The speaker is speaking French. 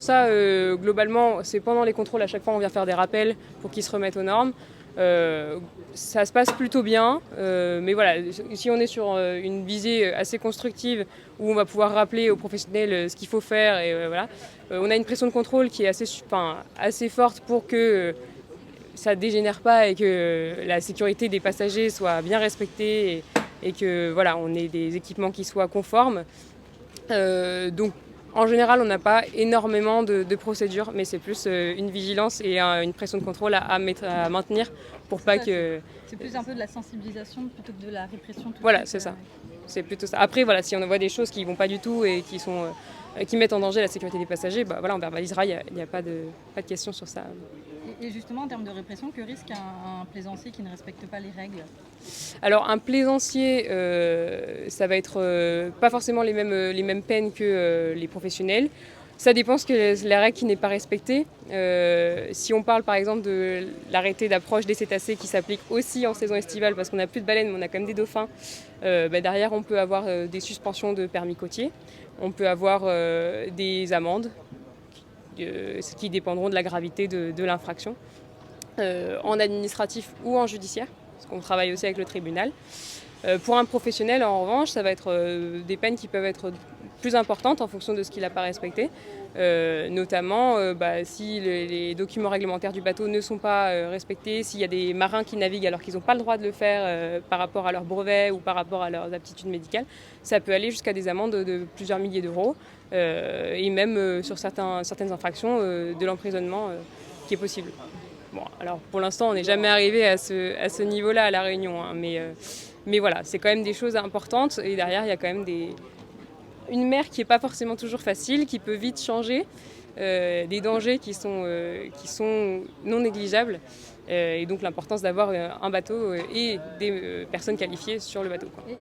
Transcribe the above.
Ça, globalement, c'est pendant les contrôles, à chaque fois on vient faire des rappels pour qu'ils se remettent aux normes. Ça se passe plutôt bien, mais voilà, si on est sur une visée assez constructive où on va pouvoir rappeler aux professionnels ce qu'il faut faire, et voilà, on a une pression de contrôle qui est assez forte pour que ça ne dégénère pas et que la sécurité des passagers soit bien respectée et que voilà, on ait des équipements qui soient conformes. Donc en général, on n'a pas énormément de procédures, mais c'est plus une vigilance et une pression de contrôle à maintenir pour pas que... C'est plus un peu de la sensibilisation plutôt que de la répression. Voilà, c'est ça. C'est plutôt ça. Après, voilà, si on voit des choses qui ne vont pas du tout et qui mettent en danger la sécurité des passagers, bah, voilà, on verbalisera, il n'y a pas de question sur ça. Et justement, en termes de répression, que risque un plaisancier qui ne respecte pas les règles ? Alors un plaisancier, ça va être pas forcément les mêmes peines que les professionnels. Ça dépend de la règle qui n'est pas respectée. Si on parle par exemple de l'arrêté d'approche des cétacés qui s'applique aussi en saison estivale parce qu'on n'a plus de baleines mais on a quand même des dauphins, derrière on peut avoir des suspensions de permis côtier, on peut avoir des amendes qui dépendront de la gravité de l'infraction, en administratif ou en judiciaire. Parce qu'on travaille aussi avec le tribunal. Pour un professionnel, en revanche, ça va être des peines qui peuvent être plus importantes en fonction de ce qu'il n'a pas respecté. Notamment si les documents réglementaires du bateau ne sont pas respectés, s'il y a des marins qui naviguent alors qu'ils n'ont pas le droit de le faire par rapport à leur brevet ou par rapport à leurs aptitudes médicales, ça peut aller jusqu'à des amendes de plusieurs milliers d'euros et même sur certaines infractions de l'emprisonnement qui est possible. Bon, alors pour l'instant, on n'est jamais arrivé à ce niveau-là à La Réunion, hein, mais voilà, c'est quand même des choses importantes. Et derrière, il y a quand même une mer qui n'est pas forcément toujours facile, qui peut vite changer, des dangers qui sont non négligeables. Et donc l'importance d'avoir un bateau et des personnes qualifiées sur le bateau, quoi.